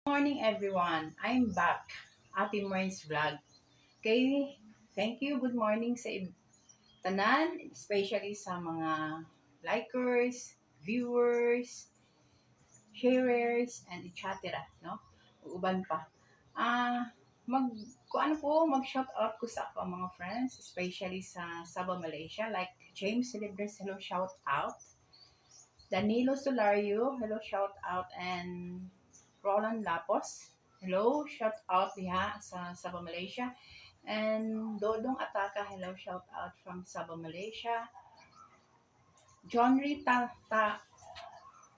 Morning everyone, I'm back. Ate Moy's vlog. Okay, thank you. Good morning sa tanan, especially sa mga likers, viewers, sharers, and etc. No? Uban pa. Ah, mag mag-shout out ko sa ako mga friends, especially sa Sabah, Malaysia, like James Celebres, hello shout out. Danilo Solario, hello shout out, and Roland Lapos. Hello, shout out diha sa Sabah, Malaysia. And Dodong Ataka, hello, shout out from Sabah, Malaysia. John Rita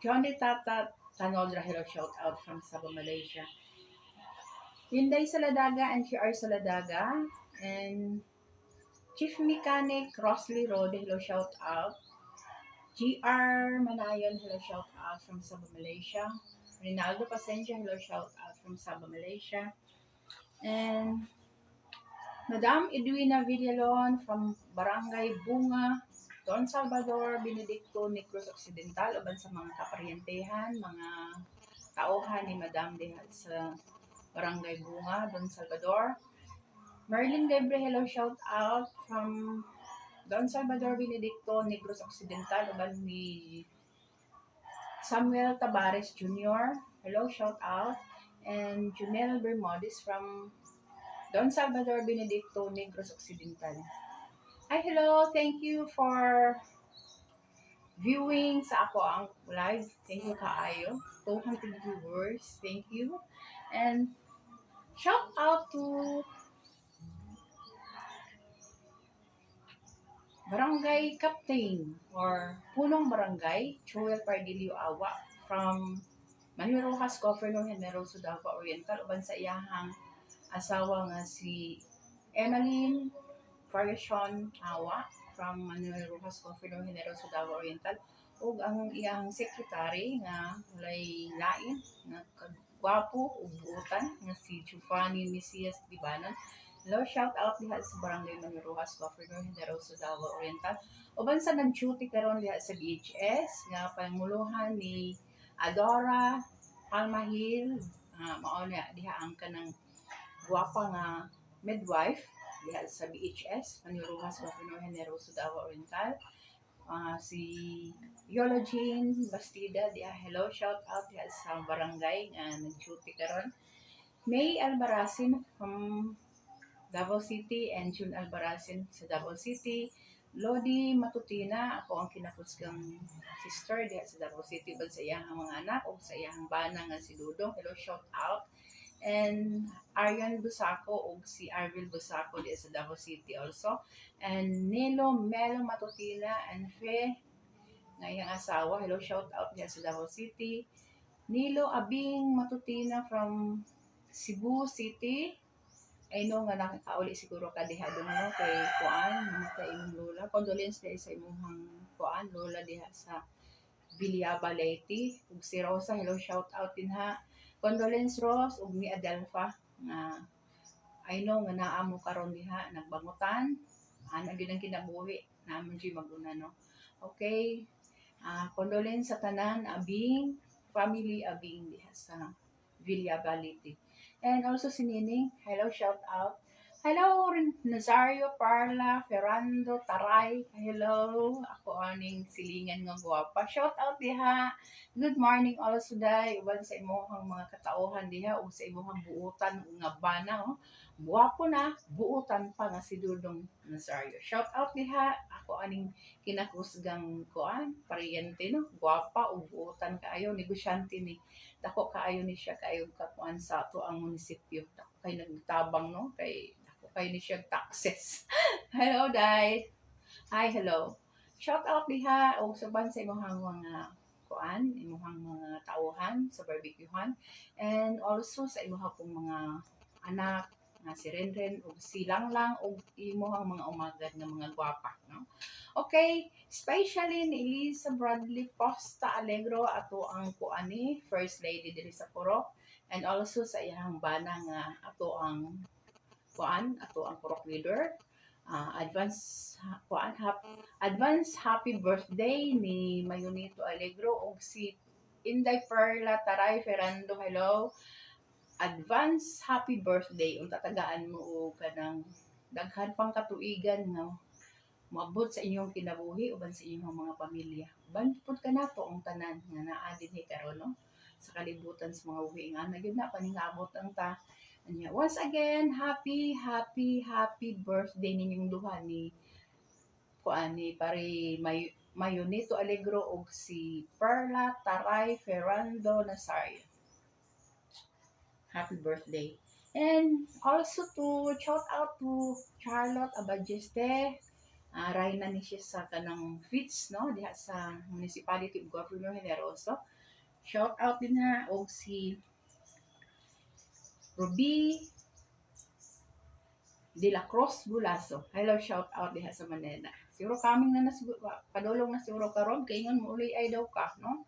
John Tata Tanodra, hello, shout out from Sabah, Malaysia. Hyundai Saladaga and QR Saladaga. And Chief Mechanic Rosley Road, hello, shout out. GR Manayon, hello, shout out from Sabah, Malaysia. Rinaldo Pasensia, hello, shout out from Sabah, Malaysia. And Madam Edwina Villalon from Barangay Bunga, Don Salvador, Benedicto, Negros Occidental, uban sa mga kaparyentehan, mga tauhan ni Madam diha sa Barangay Bunga, Don Salvador. Merlin Debre, hello, shout out from Don Salvador, Benedicto, Negros Occidental, uban ni Samuel Tabares Jr., hello, shout out. And Junel Bermudez from Don Salvador, Benedicto, Negros Occidental. Hi, hello. Thank you for viewing sa ako ang live. Thank you kaayo. 200 viewers. Thank you. And shout out to Barangay Captain or Punong Barangay, Joel Pardilio Awa from Manuel Rojas, Governor Generoso Davao Oriental, uban sa iyahang asawa nga si Emmeline Variation Awa from Manuel Rojas, Governor Generoso Davao Oriental, ug ang iyang secretary nga walay lain nga kagwapo ug buotan nga si Giovanni Mesias Dibanon. Hello, shout out diha sa Barangay Manuel Rojas, Governor Generoso Davao Oriental. Uban sa nag-duty karon diha sa BHS nga panguluhan ni Adora Palmahil, mao na diha ang kanang guwapa nga midwife diha sa BHS, Maniruhas, Governor Generoso Davao Oriental. Si Yola Jean Bastida, diha, hello, shout out diha sa barangay nga nag-duty karon. May Albaracin from Davao City and June Albaracin sa Davao City. Lodi Matutina, ako ang kinakusgang sister diha sa Davao City, bag sa iyang mga anak o sa iyang bana nga si Dudong, hello, shout out. And Aryan Busaco o si Arvil Busaco di sa Davao City also. And Nilo Melo Matutina and Fe nga iyang asawa, hello, shout out diya sa Davao City. Nilo Abing Matutina from Cebu City. I know nga nakakauli siguro ka diha doon no kay kuan namatay imong lola. Condolence diha sa imong kuan lola diha sa Villaba Leyte. Ug si Rosa, hello, shout out din ha. Condolence Rose ug ni Adelpha nga I know nga naa mo karon diha nagbangutan. Ana gyud ang kinabuhi naman gyud maguna no. Okay. Condolence sa tanan Abing family Abing diha sa Villaba Leyte. And also si Nining, hello, shout out. Hello, Nazario, Parla, Ferrando, Taray. Hello, ako aning silingan nga guwapa. Shout out diha. Good morning also day. Uban sa imuhang mga katauhan diha o sa imuhang buutan nga bana. Oh. Guwapo na, buutan pa nga si Dudong Nazario. Shout out diha. Ako aning kinakusgang kuan, paryente no. Guwapa o buutan kaayo, negosyante ni dako kaayo ni siya kaayo kakuan sa ato ang munisipyo. Dako kay nagtabang no kay dako kay ni siya taxes. Hello Day. Hi, hello. Shout out diha og suban sa imong mga kuan, imong mga tauhan sa barbecuehan and also sa imong pong mga anak nga si Renren o si Langlang o imong mga umagad nga mga gwapa no. Okay, especially ni Elisa Bradley Posta Alegro ato ang kuani First Lady diri sa Purok and also sa iyang bana nga ato ang kuan ato ang Purok leader. Advance happy birthday ni Mayunito Alegro o si Inday Perla Taray Ferrando, hello. advance happy birthday unta tagaan mo og kanang daghan pang katuigan no maabot sa inyong kinabuhi uban sa inyong mga pamilya. Uban pud kanato ang tanan nga naa dinhi karon no sa kalibutan sa mga uwi nga gyud na paningabot ang ta. Anya, once again, happy birthday ninyong duha ni kuan ni pare Mayonito Alegro ug si Perla Taray Ferrando Nazario. Happy birthday. And also to shout out to Charlotte Abadjeste. Rayna ni siya sa kanang Fitz, no? Diha sa Municipality of Governor Generoso. Shout out din na og si Ruby De La Cruz Bulaso. Hello, shout out diha sa Manila. Siguro kaming na padulong na siguro karon kay ingon mo uli ay daw ka, no?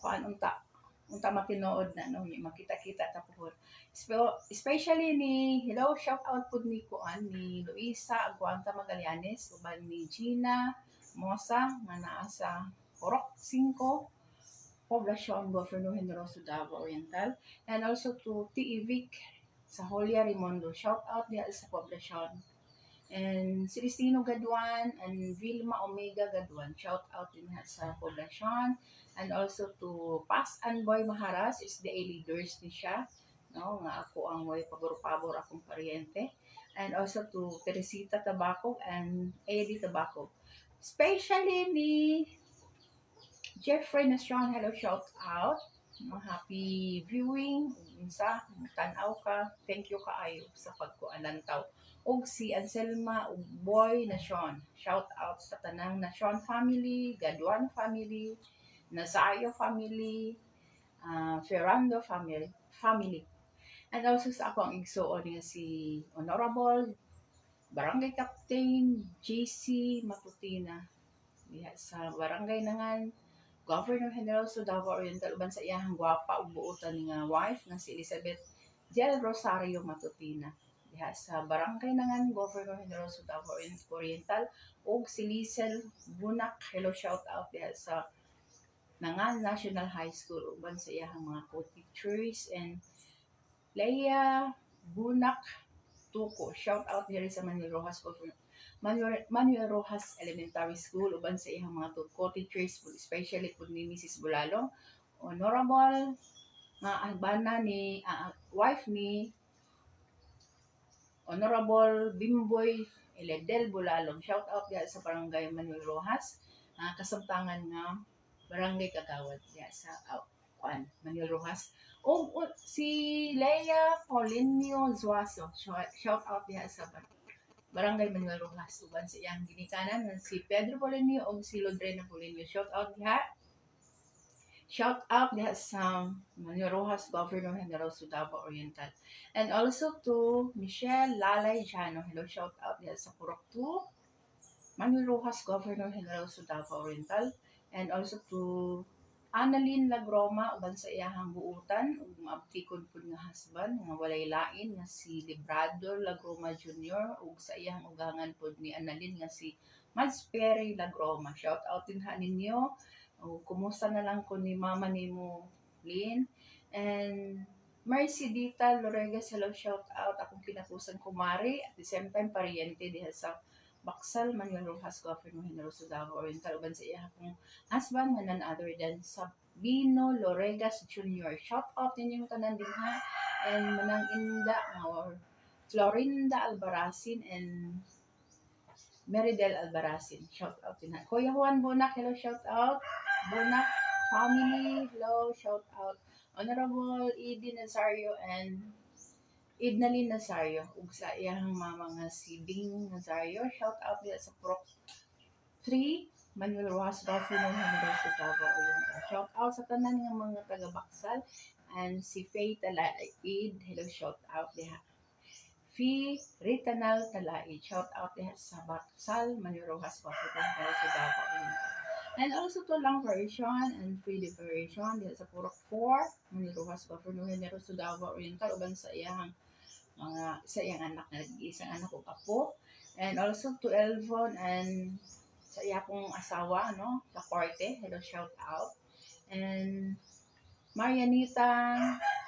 Kuan unta matinood na no makita-kita ta po. Especially ni hello shout out pud ni kuan ni Luisa Aguanta Magallanes uban ni Gina Mosa nga naa sa Orok 5 Poblacion Governor Generoso Davao Oriental, and also to T.E.Vic sa Julia Rimondo, shout out diha sa Poblacion. And Celestino Gaduan and Vilma Omega Gaduan, shout out din sa Poblacion. And also to Pas and Boy Maharas is the leaders ni siya, no? Nga ako ang way pabor-pabor akong paryente. And also to Teresita Tabaco and Eddie Tabaco. Especially ni Jeffrey Nastron, hello, shout out. Happy viewing. Unsa, tanaw ka. Thank you kaayo sa pagkuanantaw. Og si Anselma ug Boy Nation. Shout out sa tanang Nation family, Gaduan family, Nazario family, Ferrando family. And also sa ako ang igsuon nga si Honorable Barangay Captain JC Matutina. Diha sa Barangay Nangan Governor Generoso Davao Oriental uban sa iyang gwapa ug buotan nga wife nga si Elizabeth Del Rosario Matutina. Diha sa Barangay Nangan Governor Generoso Davao Oriental ug si Lizel Bunak, hello shout out diha sa Nangan National High School uban sa iyang mga co-teachers, and Leia Bunak Tuko, shout out diri sa Manuel Rojas Elementary School uban sa iyang mga co-teachers, especially pud ni Mrs. Bulalong, Honorable nga bana ni wife ni Honorable Bimboy Eledel Bulalong, shout out diha sa Barangay Manuel Rojas, kasamtangan nga Barangay Kagawad diha sa Manuel Rojas. O si Leia Paulinio Zuaso, shout out diha sa Barangay Manuel Rojas uban sa iyang ginikanan si Pedro Paulinio o si Lodrena Paulinio, shout out diha sa Manuel Rojas Governor Generoso Davao Oriental. And also to Michelle Lalay Jano, hello shout out diha sa Purok 2 Manuel Rojas Governor Generoso Davao Oriental. And also to Annalyn Lagroma uban sa iyahang buutan ug maabtikon pud nga husband nga walay lain nga si Librado Lagroma Jr. ug sa iyang ugangan pud ni Annalyn nga si Mads Perry Lagroma, shout out din ha ninyo. Kumusta na lang ko ni mama nimo Lynn. And Mercy Dita Loregas, hello shout out akong kinapusan kumari at the same time pariente diha sa Baksal, Manuel Rojas Governor Generoso Davao Oriental uban sa iya akong husband nga none other than Sabino Loregas Jr. Shout out ninyong tanan din ha. And Manang Inda or Florinda Albaracin and Meridel Albaracin, shout out din ha. Kuya Juan Bunak, hello shout out. Bunak family, hello shout out. Honorable Edie Nazario and Idnalyn Nazario ug sa iyang mama nga si Bing Nazario, shout out diha sa Prok 3 Manuel Rojas Governor Generoso Davao Oriental. Shout out sa tanan nga mga taga Baksal, and si Faye Talaid, hello shout out diha. Fee Ritanal Talaid, shout out diha sa Baksal Manuel Rojas Governor Generoso Davao Oriental. And also to Lang Version and Free Liberation diha sa Purok 4 Manuel Rojas Governor Generoso Davao Oriental uban sa iyang mga sa iyang anak na isang anak ko apo. And also to Elvon and sa iya pong asawa no sa Corte, hello shout out. And Marianita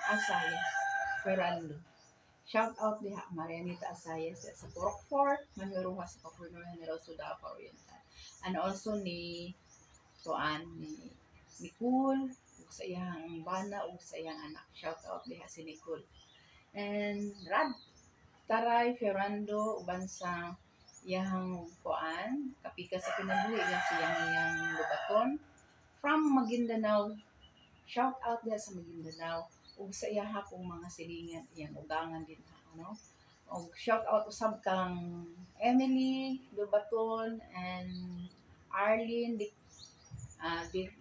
Asayas, Ferrando. Shout out diha Marianita Asayas sa Purok Fort, Manhuruha sa Kapurno Generoso Davao Oriental. And also ni ni Nicole, ug sa iyang bana ug sa iyang anak. Shout out diha si Nicole. And Rad Taray Ferrando uban sa iyang kapika sa kinabuhi nga iyang lubaton from Maguindanao. Shout out diha sa Maguindanao ug sa iya kong mga silingan iyang ugangan din ano. Og shout out usab kang Emily Lubaton and Arlene de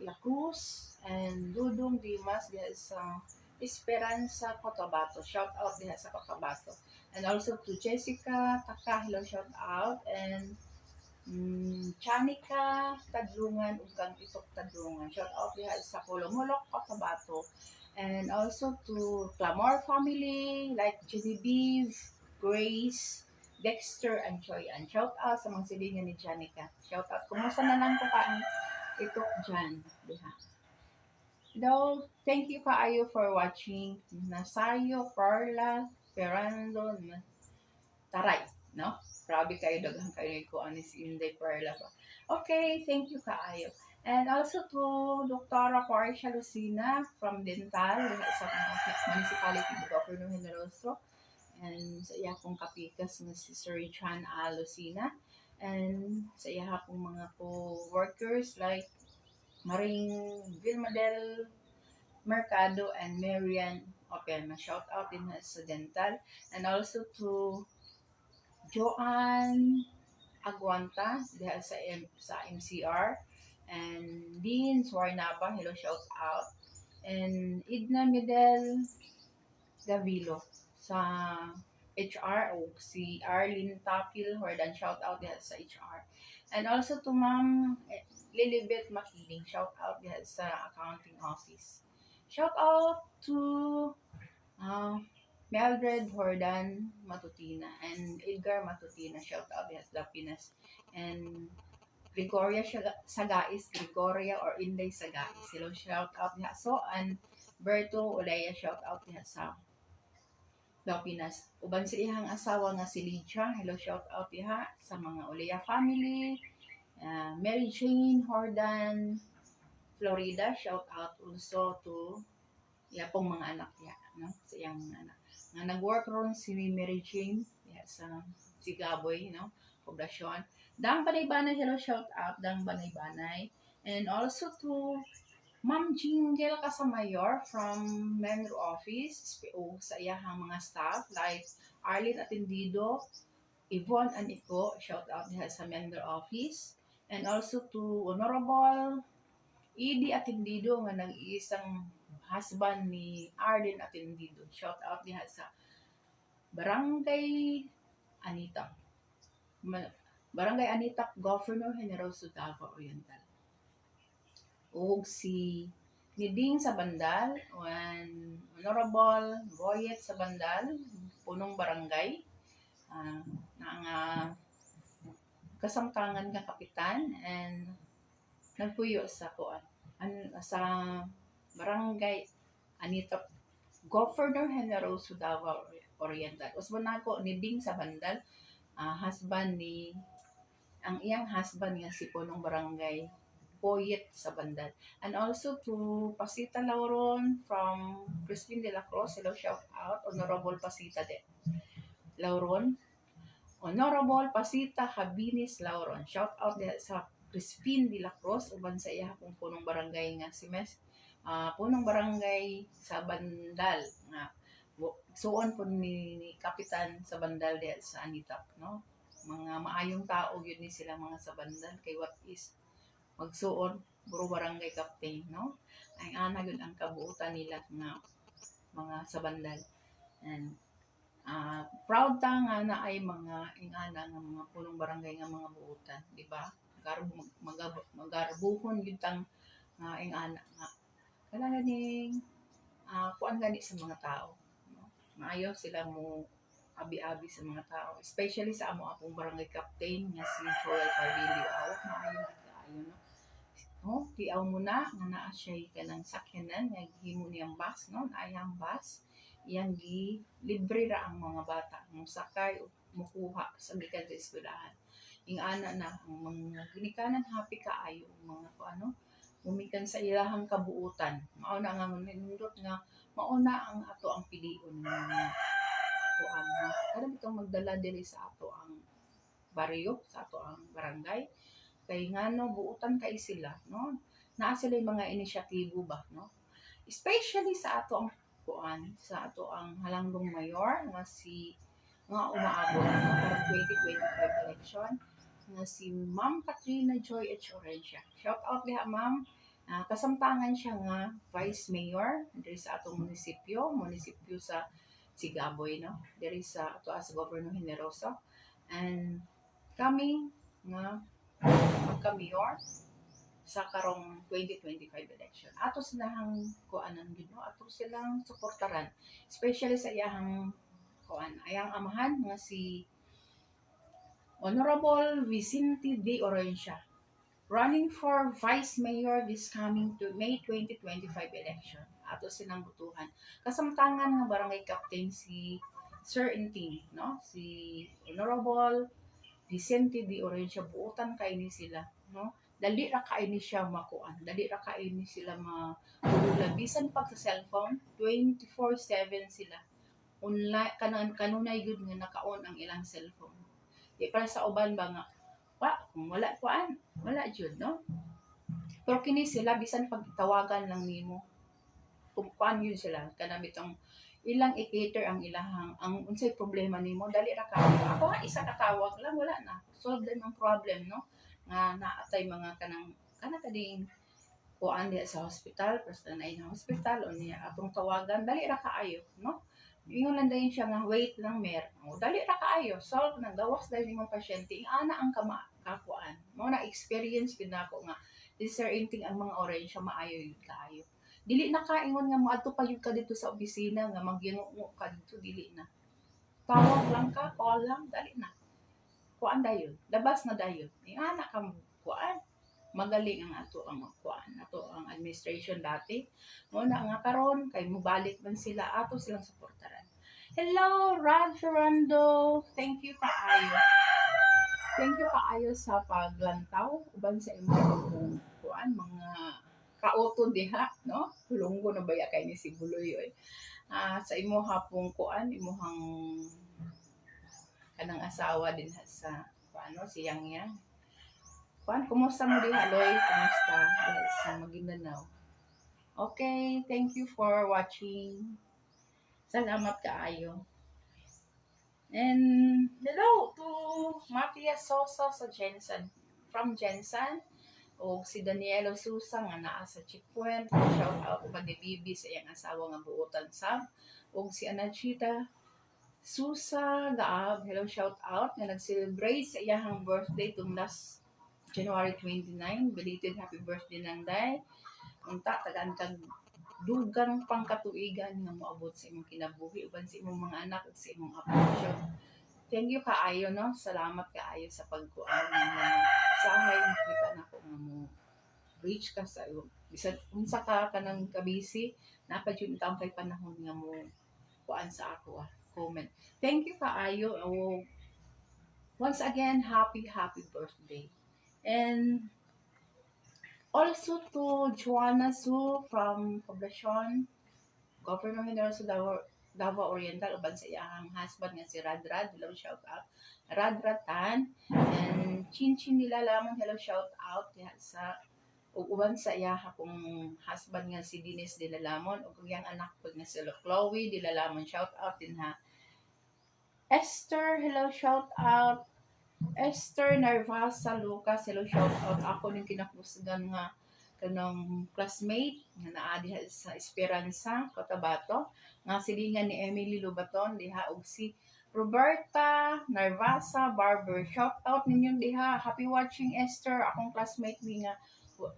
la Cruz and Dudong Dimas diha sa Esperanza Cotabato. Shout out diha sa Cotabato. And also to Jessica Taka, hello, shout out. And Chanika Tadlungan ug kang Itok Tadlungan. Shout out diha sa Kulomolok, Cotabato. And also to Clamor family like Genevieve, Grace, Dexter, and Choi. And shout out sa mga silingan ni Janica. Shout out. Kumusta na lang ko ka Itok dyan. Diha. Hello, thank you kaayo for watching. Nasayo, Perla, Ferrando, Taray, no? Grabe kayo, daghang kayo ko anis Inday Perla pa. Okay, thank you kaayo. And also to Dr. Portia Lucina from Dental, sa municipality of Governor Generoso. And sa iya kong kapikas na si Sir Chan A. Lucina. And sa iya kong mga co-workers like Maring Vilmadel Mercado and Marian Opema. Shout out din sa Dental. And also to Joanne Aguanta diha sa MCR. And Dean Suarnapa, hello, shout out. And Idna Midel Gavilo sa HR o si Arlene Tapil, Hordan, shout out diha sa HR. And also to Ma'am Lilibet Makiling, shout out diha sa accounting office. Shout out to Mildred Hordan Matutina and Edgar Matutina, shout out diha sa Pinas. And Gregoria Sagais, Gregoria or Inday Sagais, hello, shout out diha. So, and Berto Olaya, shout out diha sa Pinas. Uban sa iyang asawa nga si Lydia, hello, shout out diha sa mga Olaya family. Mary Jane Hordan, Florida, shout out also to iya pong mga anak niya, no? Sa iyang mga anak. Nga nag-work ron si Mary Jane sa Sigaboy, no? Poblasyon. Dang Banay-Banay, hello, shout out, Dang Banay-Banay. And also to Ma'am Jingle Casamayor from Menro Office, SPO, sa iyahang mga staff like Arlene Atendido, Yvonne Anico, shout out diha sa Menro Office. And also to Honorable Edie Atendido nga nag-iisang husband ni Arlene Atendido. Shout out diha sa Barangay Anita. Barangay Anita, Governor Generoso Davao Oriental. Ug si Niding sa Bandal, and Honorable Boyet sa Bandal, punong barangay, nga kasamtangan nga kapitan, and nagpuyo sa sa Barangay Anita, Governor Generoso Davao Oriental. Usban nako Niding sa Bandal, husband ni ang iyang husband nga si punong barangay Poyet sa Bandal. And also to Pasita Lauron from Crispin de la Cruz, hello, shout out, Honorable Pasita de Lauron. Honorable Pasita Habinis Lauron, shout out sa Crispin de la Cruz, uban sa iya kung punong barangay nga si punong barangay sa Bandal nga suon po ni Kapitan sa Bandal de sa Anitap, no? Mga maayong tao yun ni sila mga sa Bandal kay what is magsuon buro barangay captain, no? Ay ana gyud ang kabuutan nila nga mga sa Bandal. And proud ta nga na ay mga ingana nga mga punong barangay nga mga buutan, di ba? Magarbuhon gyud tang ingana nga kailangan ning kuan gani sa mga tao, no? Maayo sila mo abi-abi sa mga tao, especially sa amo akong barangay captain nga si Joel Pardilio. Maayo na kaayo, no? no? Tiaw mo na nga naa siya kanang sakyanan nga gihimo niyang bus, no? Naayang bus iyang gi libre ra ang mga bata mo sakay ug mokuha sa gikan sa eskwelahan. Ing ana na ang mga ginikanan happy kaayo ang mga ano mumikan sa ilahang kabuutan. Mao na nga nindot nga mao na ang ato ang pilion nga kuan no. Kada bitong magdala diri sa ato ang baryo, sa ato ang barangay kay ngano buutan kay sila no. Naa sila mga inisyatibo ba no. Especially sa ato ang kuan, sa ato ang halangbong mayor nga si nga umaabot no para 2025 election nga si Ma'am Katrina Joy H. Orencia. Shout out diha ma'am. Kasamtangan siya nga Vice Mayor diri sa atong munisipyo sa Sigaboy no. Diri sa ato as Governor Generoso. And kami nga magka-mayor sa karong 2025 election. Ato silang kuanan gid no, ato silang suportaran. Especially sa iyang kuan, ayang amahan nga si Honorable Vicente D. Orencia, running for Vice Mayor this coming to May 2025 election. Ato silang butuhan. Kasamtangan nga barangay captain si Sir Inting, no? Si Honorable Vicente D. Orencia, buutan kay ni sila, no? Dali ra kay ni siya makuan. Dali ra kay ni sila mahululan. Bisan pag sa cellphone, 24/7 sila. Online kanunay gud nga naka-on ang ilang cellphone. Di para sa uban ba nga kung wala kuan, wala jud no. Pero kini sila bisan pag tawagan lang nimo, kung kuan yun sila kana bitong ilang i-cater ang ilahang ang unsay problema nimo dali ra ka. Ako nga isa ka tawag lang wala na. Solve din ang problem no. Nga naatay mga kana kading kuan diya sa hospital, personal na in hospital o niya atong tawagan dali ra kaayo no. Ingon lang dayon siya nga wait lang mer. O dali ra kaayo solve nang gawas dahil imong pasyente. Ana ang kakuan. Mo na experience gid nako nga discerning ang mga orange maayo yun kaayo. Dili na kaingon nga moadto pa yun ka dito sa opisina nga magyango ka dito dili na. Tawag lang ka, call lang, dali na. Kuan dayon, labas na dayon. Ana ka kuan. Magaling ang ato ang kuan, ato ang administration dati. Mo na nga karon kay mobalik man sila ato silang suportaran. Hello, Rod Ferrando. Thank you kaayo. Thank you kaayo sa paglantaw uban sa imong kuan mga kauto diha no. Hulunggo na baya kay ni si Buloy oy. Sa imo hapong kuan imuhang kanang asawa din sa paano siyang yan. Kuan, kumusta mo diha Loy? Kumusta? Sa Maguindanao. Okay, thank you for watching. Salamat kaayo. And hello to Matias Sosa sa Jensen. From Jensen. O si Danielo Susa nga naa sa Chipuent. Shout out ko ni Bibi sa iyang asawa nga buotan sa. O si Anachita Susa Gaab. Hello, shout out. Nga nag-celebrate sa iyang birthday tung last January 29. Belated happy birthday ng day. Unta, tagaan kag dugang pangkatuigan nga moabot sa imong kinabuhi uban sa imong mga anak ug sa imong apo. Thank you kaayo no. Salamat kaayo sa pagkuan nga sahay makita nako nga mo reach ka sa iyo. Bisan unsa ka kanang kabisi napad yun taong kay panahon nga mo kuan sa ako comment. Thank you kaayo. Once again, happy birthday. And also to Joanna Su from Poblacion, Governor Generoso Davao Oriental, uban sa iyang husband nga si Radrat, hello shout out. Radratan, and Chinchin Nilalamon, hello shout out sa uban sa iya akong husband nga si Dennis Dilalamon ug iyang anak pud nga si Chloe Dilalamon, shout out din ha. Esther, hello shout out. Esther Narvasa Lucas, hello shout out. Ako ning kinakusgan nga kanang classmate nga naa diha sa Esperanza, Cotabato, nga silingan ni Emily Lubaton diha ug si Roberta Narvasa Barber. Shout out ninyo diha. Happy watching Esther, akong classmate mi nga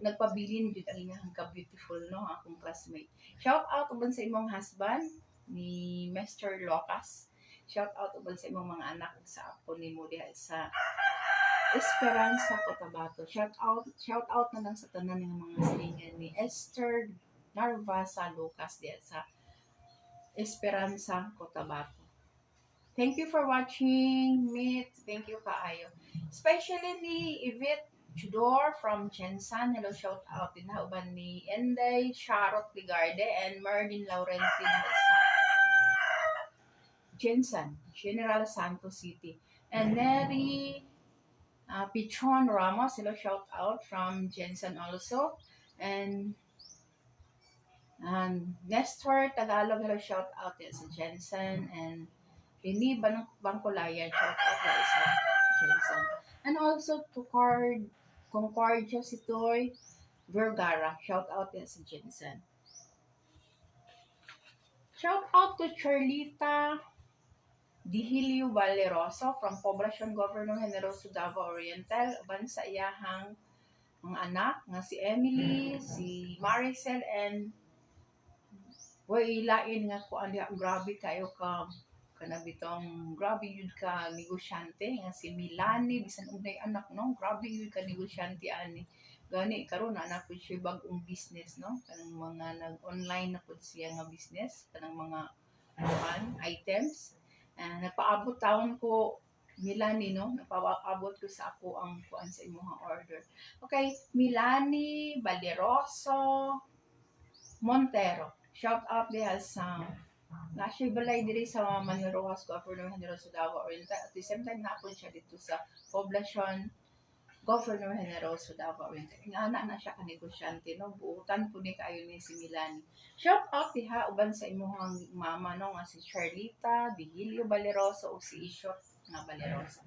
nagpabilin jud ang inyong ka-beautiful no, akong classmate. Shout out uban sa imong husband ni Mr. Locas. Shout out uban sa imong mga anak sa apo nimo diha sa Esperanza Cotabato. Shout out na lang sa tanan ng mga silingan ni Esther Narvasa Lucas diya sa Esperanza Cotabato. Thank you for watching, Meet. Thank you kaayo. Especially ni Yvette Chudor from Jensan. Hello, shout out din uban ni Enday, Charot Ligarde, and Merlin Laurenti sa Jensan, General Santos City. And Neri Pichon Ramos, hello, shout out from Jensen also. And Nestor Tagalog, hello, shout out din sa Jensen. And Rini Bangkolayan, shout out din sa Jensen. And also to Concordia Sitoy Vergara, shout out din sa Jensen. Shout out to Charlita Dihilio Valeroso from Poblacion Governor Generoso Davao Oriental, uban sa iyahang mga anak nga si Emily, si Maricel, and way lain nga ko andi grabe kayo ka kanabitong grabe yun ka negosyante nga si Milani bisan unay anak no, grabe yun ka negosyante ani gani karon na anak ko siya bag-ong business no, kanang mga nag-online na pud siya nga business kanang mga items. Nagpaabot taon ko Milani no, nagpaabot ko sa ako ang kuan sa imong order. Okay, Milani Valeroso Montero. Shout out diha sa National Balay diri sa Manuel Rojas Governor Generoso Davao Oriental. At the same time napon siya dito sa Poblacion Governor Generoso Davao Oriental. Ingana na siya ka negosyante no, buutan po ni kayo ni si Milani. Shout out diha uban sa imong mama no nga si Charlita Vigilio Valeroso o si Ishot nga Valeroso.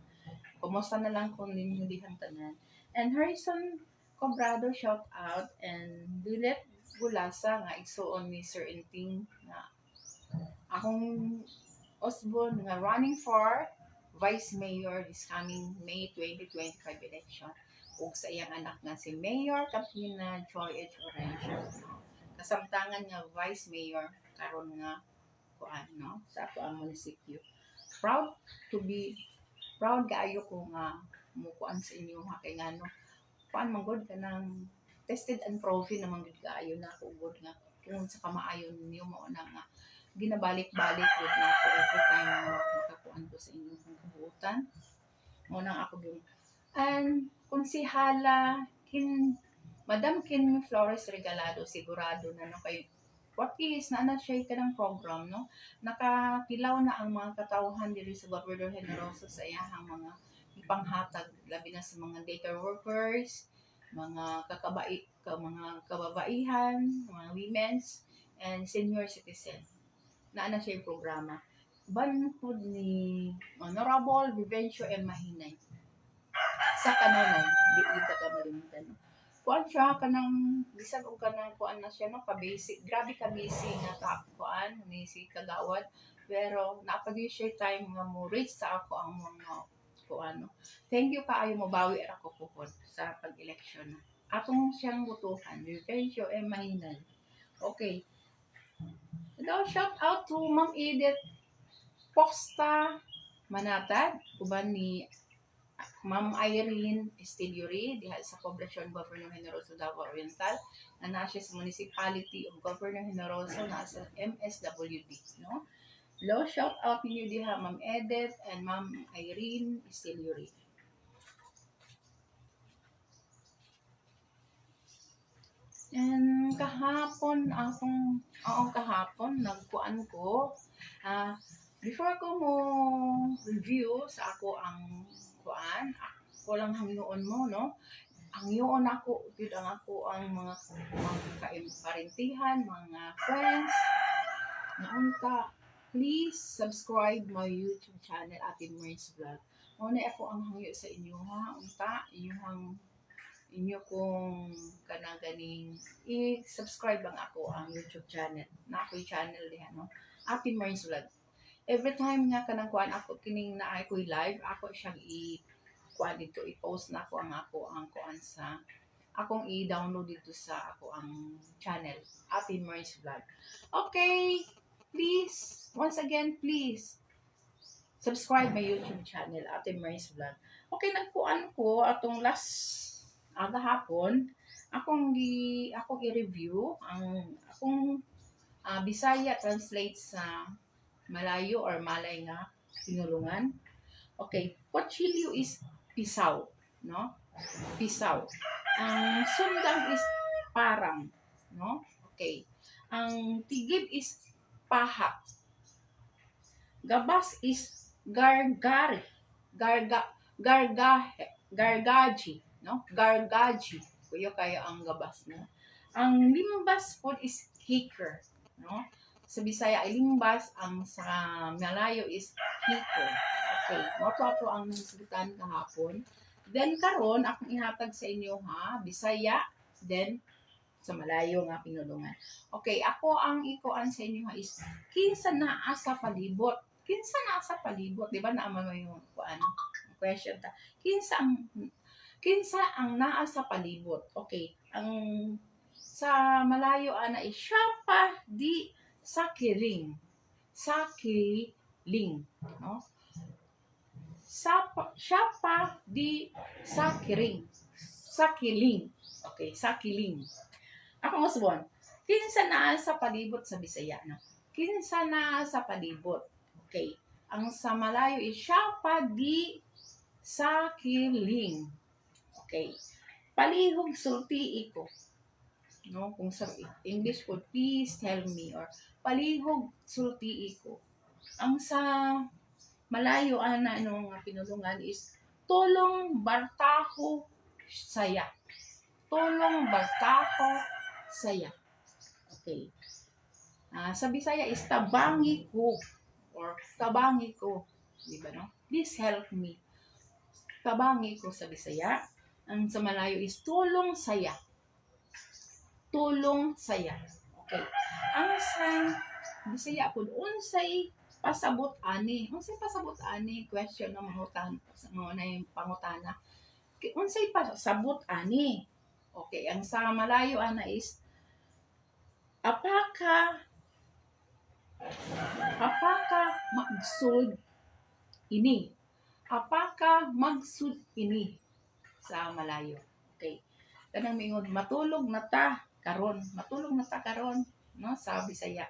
Kumusta na lang kung ninyo dihang tanan. And Harrison Cobrado, shout out. And Lilet Bulasa nga igsuon ni Sir Inting nga akong Osborne nga running for Vice Mayor this coming May 2025 election. Ug sa iyang anak nga si Mayor Katrina Joy H. Orencio. Kasamtangan nga Vice Mayor karon nga kuan no sa ato ang munisipyo. Proud kaayo ko nga mukuan sa inyo ha kay ngano kuan man gud kanang tested and proven naman gud kaayo na ko gud nga kung sa kamaayon niyo mo na nga ginabalik-balik gud na ko every time na makakuan ko sa inyo kung kabuutan mo nang ako gyud. And konsihala Madam Kim Flores Regalado sigurado na no kay what is na siya kanang program no, nakakilaw na ang mga katawhan diri sa Governor Generoso sa iyahang mga ipanghatag labi na sa mga daycare workers, mga mga kababaihan, mga women's and senior citizen. Na siya yung programa. Ban po ni Honorable Vivencio M. Mahinay sa kanunay, di ka malimutan. Kuan siya kanang bisan og kanang kuan na siya no ka basic grabe ka busy nga kuan ni si kagawad pero napagi siya time nga mo reach sa ako ang mga kuan no. Thank you kaayo mo bawi ra ko pupod sa pag-election. Atong siyang butuhan Vivencio M. Mahinay. Okay. Hello, shout out to Ma'am Edith Posta Manatad uban ni Ma'am Irene Estiliori diha sa Poblacion Governor Generoso Davao Oriental na nasa sa Municipality of Governor Generoso na sa MSWD no. Hello, shout out ninyo diha Ma'am Edith and Ma'am Irene Estiliori. And kahapon nagkuan ko before ko mo review sa ako ang kuan ako lang hangyoon mo no ang yoon ako yun ang ako ang mga parentihan mga friends naunta please subscribe my YouTube channel Ate Merce Vlog muna ako ang hangyo sa inyo ha unta inyo kung kanang ganing i-subscribe lang ako ang YouTube channel na ako yung channel diha no Ate Merce Vlog. Every time nga kanang kuan ako kining na ako live ako siyang kuan dito i-post na ako ang kuan sa akong i-download dito sa ako ang channel Ate Merce Vlog. Okay, please once again please subscribe my YouTube channel, Ate Mary's Vlog. Okay, nagkuan ko atong last gahapon, akong i-review ang akong Bisaya translate sa Malayo or Malay nga pinulungan. Okay, Kutsilyo is pisaw, no? Pisaw. Ang sundang is parang, no? Okay. Ang tigib is paha. Gabas is gargari. Gargaji, no? Gargaji. Kuya kaya ang gabas, no? Ang limbas po is kicker, no? Sa Bisaya ay limbas, ang sa Malayo is kicker. Okay, moto ang nagsagutan kahapon. Then karon akong ihatag sa inyo Bisaya, then sa Malayo nga pinulungan. Okay, ako ang ikuan sa inyo is kinsa naa sa palibot. Kinsa naa sa palibot, di ba naaman mo yung question ta. Kinsa ang naa sa palibot. Okay, ang sa Malayo ana is siya pa di sakiring. Sakiling, no? Siya pa di sakiring. Sakiling. Okay, sakiling. Ako nga subon. Kinsa naa sa palibot sa Bisaya, no? Kinsa naa sa palibot. Okay. Ang sa Malayo is siya pa di sakiling. Okay. Palihog sulti ko. No, kung sa English ko, please tell me, or palihog sulti ko. Ang sa Malayo ana nung pinulungan is tulong bartaho saya. Tulong bartaho saya. Okay. Sa Bisaya is tabangi ko or tabangi ko, di ba no? Please help me. Tabangi ko sa Bisaya. Ang sa Malayo is tulong saya. Tulong saya. Okay. Ang sa Bisaya po, unsay pasabot ani. Unsay pasabot ani? Question na mangutan. Na yung pangutana. Unsay pasabot ani? Okay. Ang sa Malayo ana is apaka magsud ini. Apaka magsud ini sa Malayo. Okay. Kanang mingon matulog na ta karon. Matulog na ta karon, no, sa Bisaya.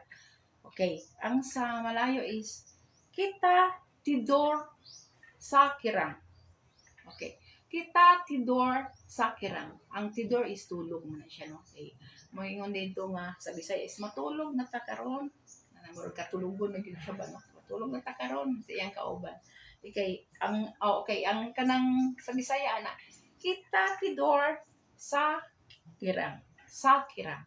Okay. Ang sa Malayo is kita tidor sa kirang. Okay. Kita tidor sa kirang. Ang tidor is tulog muna siya, no? Okay. Moingon dito nga sa Bisaya is matulog na ta karon. Nanamor katulugon na gyud siya ba, no? Matulog na ta karon sa iyang kauban. Okay, ang kanang sa Bisaya ana, kita tidor sa kirang. Sa kirang.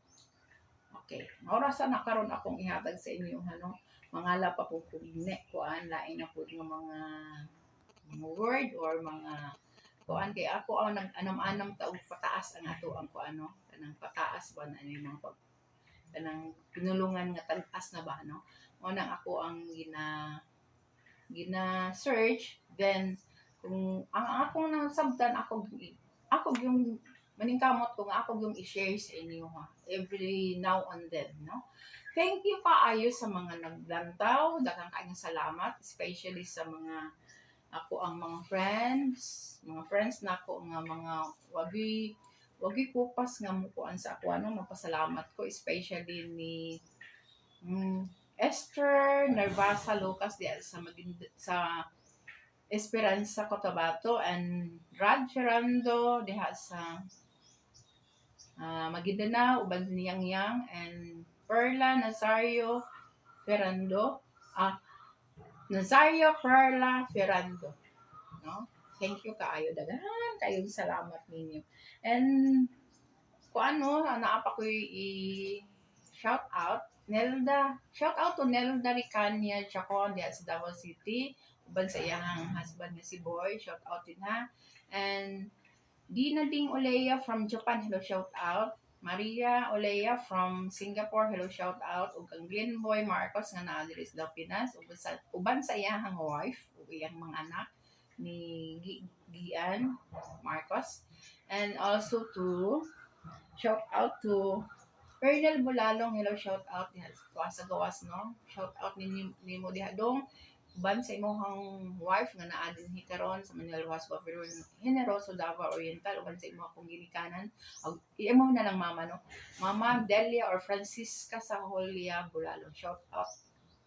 Okay. Orasan na karon akong ihatag sa inyo, ano? Mangala pa po kuan lain na po ng mga word or mga kuan kay ako ang nag-anam-anam taog pataas ang ato ang kuano kanang pataas ba na yung mga kanang pinulungan nga taas na ba, no? Mo nang ako ang gina search, then kung ang akong nasabtan ako yung maningkamot ko nga ako yung i-share sa inyo every now and then, no? Thank you kaayo sa mga naglantaw, daghang kaayong salamat, especially sa mga ako ang mga friends na ako nga mga wagi kupas nga mukuan sa ako mapasalamat ko, especially ni Esther Nervasa Lucas diya sa Esperanza Cotabato, and Rad Ferrando diha sa Maguindanao uban niyang yang, and Perla Nazario Ferrando Nazario Perla Ferrando, no? Thank you kaayo, daghan kayong salamat ninyo. And naapa ko i-shout out Nelda. Shout out to Nelda Ricania Chacon diya sa Davao City. Uban sa iyang husband nga si Boy. Shout out din ha. And Dina Ding Olea from Japan, hello, shout out. Maria Olea from Singapore, hello, shout out. Ug ang Glenboy Marcos nga naa diri sa Pinas, uban sa iyang wife ug iyang mga anak ni Gian Marcos. And also to shout out to Ernel Bulalong, hello, shout out diha sa gawas, no? Shout out ni mo diha dong uban sa imong wife nga naa dinhi karon sa Manila Rojas Governor Generoso Davao Oriental uban sa imong akong ginikanan imo na lang mama no Mama Delia or Francisca Saholia Bulalo shout out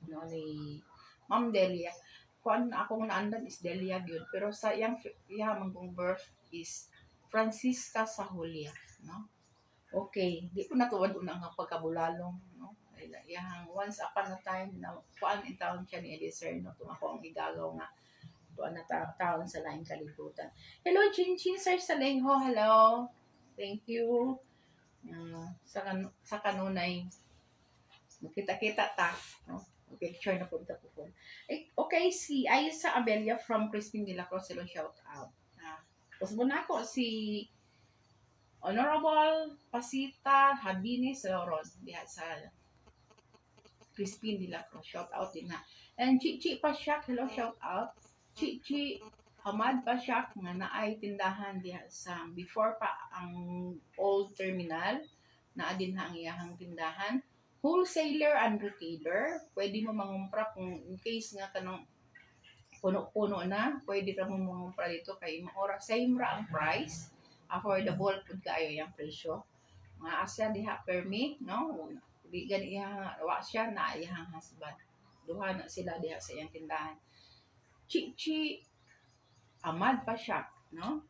no ni Ma'am Delia kuan akong naandan is Delia gyud pero sa iyang mangkong birth is Francisca Saholia no okay di ko natuwad una nga pagkabulalong no yang once upon a time na kuan in town siya ni Eliezer no kung ako ang igagaw nga kuan na taon sa laing kalibutan. Hello Chinchin Sir Salejo, hello. Thank you. Sa kanunay makita-kita ta no. Picture na punta po. Okay, si Aisa Abelia from Crispin de la Cruz, hello, shout out. Tapos muna ako si Honorable Pasita Habini Soron diha sa Crispin de la Cruz. Shout out din na. And Chichi Pasyak, hello, shout out. Chichi Hamad Pasyak nga naay tindahan diha sa before pa ang old terminal naa din ang iyahang tindahan. Wholesaler and retailer, pwede mo mangumpra kung in case nga kanang puno-puno na, pwede ra mo mangumpra dito kay maora same ra ang price, affordable pud kaayo yang presyo. Mga asya diha permi, no? Di gani wa siya na iyang husband. Duha na sila diha sa iyang tindahan. Chichi Ahmad pa siya, no?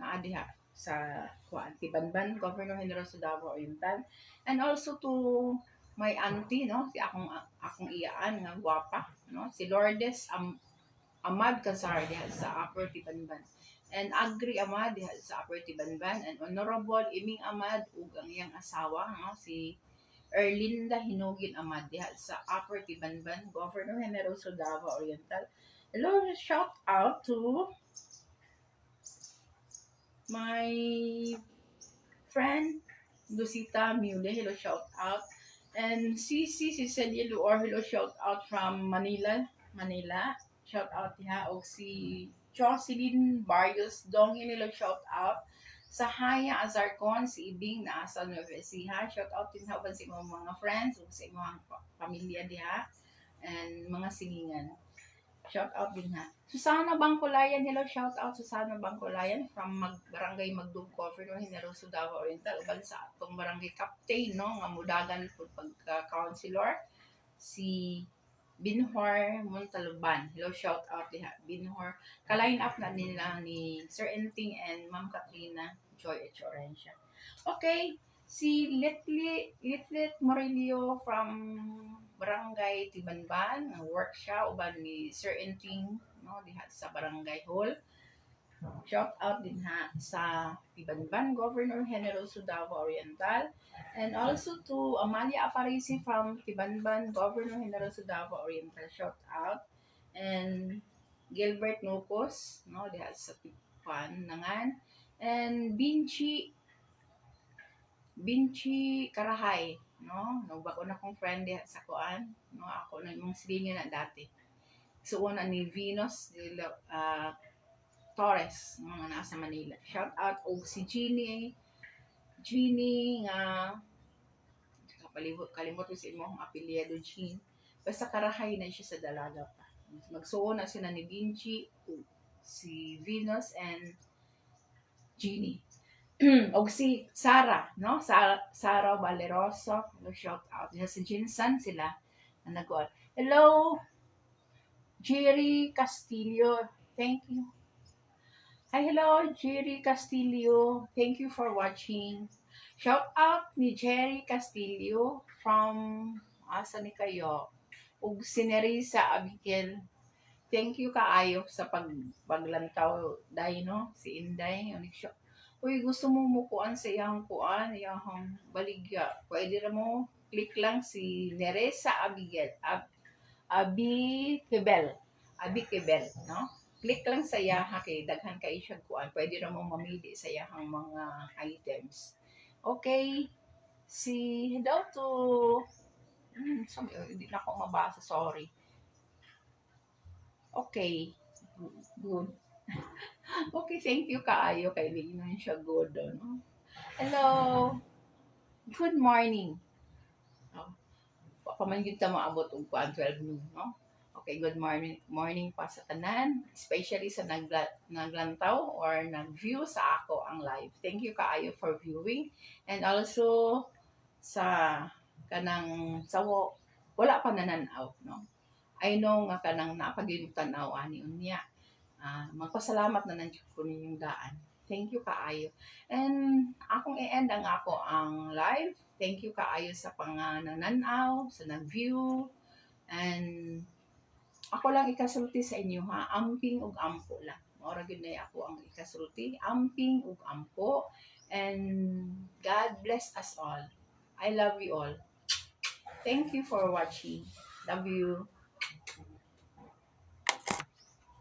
Naa diha sa kuan Tibanban, Governor Generoso Davao Oriental. And also to my auntie, no? Si akong iyaan nga gwapa, no? Si Lourdes Ahmad Casar diha sa Upper Tibanban. And Agri Ahmad diha sa Upper Tibanban and Honorable Iming Ahmad ug ang iyang asawa, no? Si Erlinda Hinugin Ahmad diha sa Upper Tibanban, Governor Generoso Davao Oriental. Hello, shout out to my friend Lucita Mule, hello, shout out. And Cici Cecilia Luor, hello, shout out from Manila. Shout out diha og si Jocelyn Barrios Dongin, hello, shout out. Sa Haya Azarcon, si Ibing na sa Nueva Ecija, shout out din sa mga friends ug sa imong pamilya diha and mga silingan. Shout out din ha. Susana Bangkolayan, hello, shout out Susana Bangkolayan from Barangay Magdug Governor Generoso Davao Oriental uban sa atong barangay captain no nga mudagan pud pagka-councilor si Binhor Montalban. Hello, shout out diha Binhor. Ka-line up na nila ni Sir Enting and Ma'am Katrina Joy Echorencia. Okay, si Litlit Morillo from Barangay Tibanban, work siya uban ni Sir Enting no diha sa Barangay Hall. Shout out din ha sa Tibanban, Governor Generoso Davao Oriental. And also to Amalia Aparisi from Tibanban, Governor Generoso Davao Oriental, shout out. And Gilbert Nocos, no, diha sa Tipan nangan. And Binchi Karahay, no? Nagbako na kong friend diha sa kuan, no? Ako na imong silingan na dati. So una ni Venus Torres, mga nasa Manila. Shout out og si Jeannie nga kalimot ko sa imong apelyido Jean. Basta Karahay na siya sa dalaga pa. Magsuon na sila ni Binchi, si Venus and Jeannie. Og si Sarah, no? Sarah Valeroso, no, shout out. Si Jinsan sila na nag-on. Hello, Jerry Castillo. Thank you. Hi, hello, Jerry Castillo. Thank you for watching. Shout out ni Jerry Castillo from asa ni kayo. Ug si Nerissa Abigail. Thank you kaayo sa paglantaw dai no si Inday. Uy, gusto mo mukuan sa iyang iyang baligya. Pwede ra mo click lang si Nerissa Abigail. Abi Kebel, no? Click lang sa iya kay daghan kay siya kuan. Pwede ra mo mamili sa iyang mga items. Okay. Si hello to hindi na ako mabasa, sorry. Okay. Good. Okay, thank you kaayo kay Linon siya good, no? Hello. Good morning. Oh, paman gyud ta maabot og kuan 12 noon, no? Okay, good morning pa sa tanan, especially sa naglantaw or nag-view sa ako ang live. Thank you kaayo for viewing, and also sa kanang sawo wala pa nananaw, no. I know nga kanang napagilutanaw ani unya. Magpasalamat na nandiyo ko ninyong daan. Thank you kaayo. And akong i-end ang ako ang live. Thank you kaayo sa pangananaw, sa nag-view, and ako lang ikasulti sa inyo ha, amping ug ampo lang. Maura gyud na ako ang ikasulti, amping ug ampo. And God bless us all. I love you all. Thank you for watching. Love you.